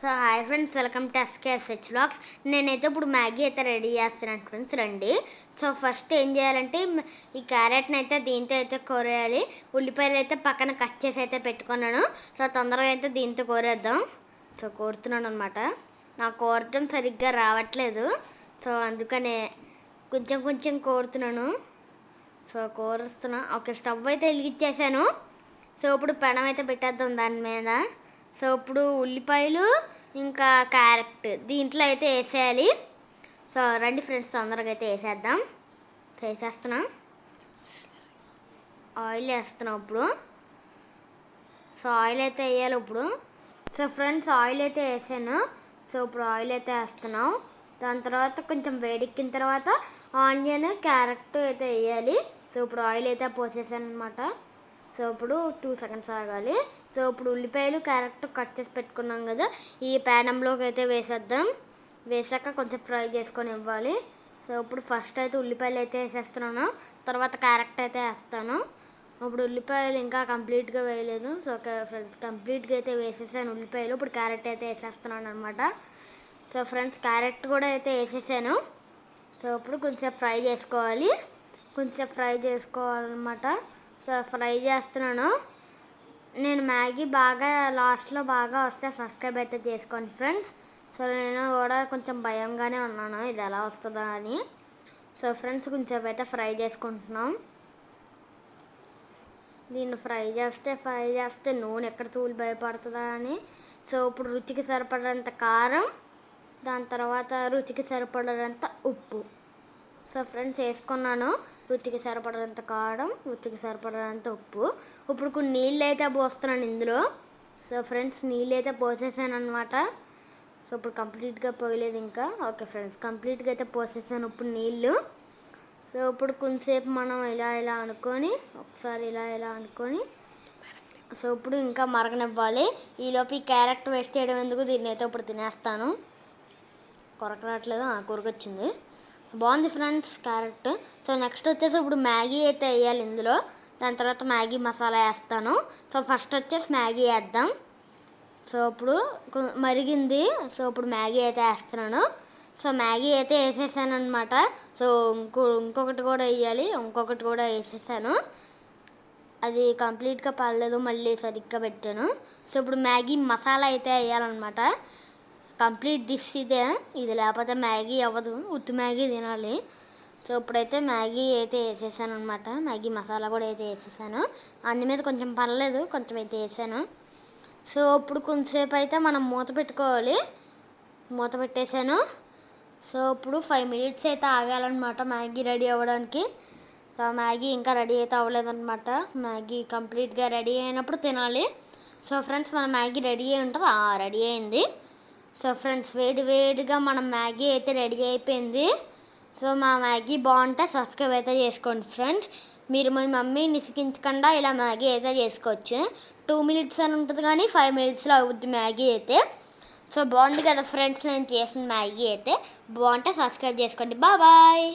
So hi friends, welcome to SKSH vlogs. నేనైతే ఇప్పుడు Maggi అయితే రెడీ చేస్తున్నాను ఫ్రెండ్స్, రండి. సో ఫస్ట్ ఏం చేయాలంటే ఈ క్యారెట్ని అయితే దీంతో అయితే కోరేయాలి. ఉల్లిపాయలు అయితే పక్కన కట్ చేసి అయితే పెట్టుకున్నాను. సో తొందరగా అయితే దీంతో కోరేద్దాం. సో కోరుతున్నాను అనమాట. నాకు కోరటం సరిగ్గా రావట్లేదు, సో అందుకనే కొంచెం కొంచెం కోరుతున్నాను. సో కోరుస్తున్నా. ఓకే, స్టవ్ అయితే వెలిగించేసాను. సో ఇప్పుడు పెనం అయితే పెట్టేద్దాం దాని మీద. సో ఇప్పుడు ఉల్లిపాయలు ఇంకా క్యారెట్ దీంట్లో అయితే వేసేయాలి. సో రండి ఫ్రెండ్స్, తొందరగా అయితే వేసేద్దాం. సో వేసేస్తున్నా, ఆయిల్ వేస్తున్నాం ఇప్పుడు. సో ఆయిల్ అయితే వేయాలి ఇప్పుడు. సో ఫ్రెండ్స్, ఆయిల్ అయితే వేసాను. సో ఇప్పుడు ఆయిల్ అయితే వేస్తున్నాం. దాని తర్వాత కొంచెం వేడెక్కిన తర్వాత ఆనియన్ క్యారెట్ అయితే వేయాలి. సో ఇప్పుడు ఆయిల్ అయితే పోసేసాను అనమాట. సో ఇప్పుడు 2 సెకండ్స్ ఆగాలి. సో ఇప్పుడు ఉల్లిపాయలు క్యారెట్ కట్ చేసి పెట్టుకున్నాం కదా, ఈ ప్యానంలోకి అయితే వేసేద్దాం. వేసాక కొంచెం ఫ్రై చేసుకొని ఇవ్వాలి. సో ఇప్పుడు ఫస్ట్ అయితే ఉల్లిపాయలు అయితే వేసేస్తున్నాను, తర్వాత క్యారెట్ అయితే వేస్తాను. ఇప్పుడు ఉల్లిపాయలు ఇంకా కంప్లీట్గా వేయలేదు. సో ఫ్రెండ్స్, కంప్లీట్గా అయితే వేసేసాను ఉల్లిపాయలు. ఇప్పుడు క్యారెట్ అయితే వేసేస్తున్నాను అనమాట. సో ఫ్రెండ్స్, క్యారెట్ కూడా అయితే వేసేసాను. సో ఇప్పుడు కొంచెం ఫ్రై చేసుకోవాలి, చేసుకోవాలన్నమాట. సో ఫ్రై చేస్తున్నాను. నేను మ్యాగీ బాగా లాస్ట్లో బాగా వస్తే సబ్స్క్రైబ్ అయితే చేసుకోండి ఫ్రెండ్స్. సో నేను కూడా కొంచెం భయంగానే ఉన్నాను ఇది ఎలా వస్తుందా అని. సో ఫ్రెండ్స్, కొంచెం అయితే ఫ్రై చేసుకుంటున్నాం. దీన్ని ఫ్రై చేస్తే నూనె ఎక్కడ తూలి భయపడుతుందా అని. సో ఇప్పుడు రుచికి సరిపడంత కారం, దాని తర్వాత రుచికి సరిపడంత ఉప్పు. సో ఫ్రెండ్స్, వేసుకున్నాను. రుచికి సరిపడంత కారం, రుచికి సరిపడంత ఉప్పు. ఇప్పుడు కొన్ని నీళ్ళు అయితే పోస్తున్నాను ఇందులో. సో ఫ్రెండ్స్, నీళ్ళు అయితే పోసేసాను అనమాట. సో ఇప్పుడు కంప్లీట్గా పోయలేదు ఇంకా. ఓకే ఫ్రెండ్స్, కంప్లీట్గా అయితే పోసేసాను ఇప్పుడు నీళ్ళు. సో ఇప్పుడు కొంచెంసేపు మనం ఇలా అనుకొని, ఒకసారి ఇలా అనుకొని, సో ఇప్పుడు ఇంకా మరగనివ్వాలి. ఈలోపు ఈ క్యారెట్ వేస్ట్ చేయడం ఎందుకు, దీన్ని అయితే ఇప్పుడు తినేస్తాను. కొరకరాట్లేదు, కొరకొచ్చింది. బాగుంది ఫ్రెండ్స్ క్యారెట్. సో నెక్స్ట్ వచ్చేసి ఇప్పుడు మ్యాగీ అయితే వేయాలి ఇందులో. దాని తర్వాత మ్యాగీ మసాలా వేస్తాను. సో ఫస్ట్ వచ్చేసి మ్యాగీ వేద్దాం. సో ఇప్పుడు మరిగింది. సో ఇప్పుడు మ్యాగీ అయితే వేస్తున్నాను. సో మ్యాగీ అయితే వేసేసాను అనమాట. సో ఇంకొకటి కూడా వేయాలి, ఇంకొకటి కూడా వేసేసాను. అది కంప్లీట్గా పడలేదు, మళ్ళీ సరిగ్గా పెట్టాను. సో ఇప్పుడు మ్యాగీ మసాలా అయితే వేయాలన్నమాట. కంప్లీట్ డిష్ ఇది లేకపోతే మ్యాగీ అవ్వదు, ఉత్తి మ్యాగీ తినాలి. సో ఇప్పుడైతే మ్యాగీ అయితే వేసేసాను అనమాట. మ్యాగీ మసాలా కూడా అయితే వేసేసాను. అన్ని మీద కొంచెం పర్లేదు, కొంచెం అయితే వేసాను. సో ఇప్పుడు కొంచెంసేపు అయితే మనం మూత పెట్టుకోవాలి. మూత పెట్టేసాను. సో ఇప్పుడు 5 మినిట్స్ అయితే ఆగాలన్నమాట మ్యాగీ రెడీ అవ్వడానికి. సో మ్యాగీ ఇంకా రెడీ అయితే అవ్వలేదన్నమాట. మ్యాగీ కంప్లీట్గా రెడీ అయినప్పుడు తినాలి. సో ఫ్రెండ్స్, మన మ్యాగీ రెడీ అయి ఉంటుంది, రెడీ అయింది. సో ఫ్రెండ్స్, వేడిగా మన మ్యాగీ అయితే రెడీ అయిపోయింది. సో మా మ్యాగీ బాగుంటే సబ్స్క్రైబ్ అయితే చేసుకోండి ఫ్రెండ్స్. మీరు మీ మమ్మీని ఇసికించకుండా ఇలా మ్యాగీ అయితే చేసుకోవచ్చు. 2 మినిట్స్ అని ఉంటుంది కానీ 5 మినిట్స్లో అవుద్ది మ్యాగీ అయితే. సో బాగుంది కదా ఫ్రెండ్స్, నేను చేసిన మ్యాగీ అయితే. బాగుంటే సబ్స్క్రైబ్ చేసుకోండి. బాయ్.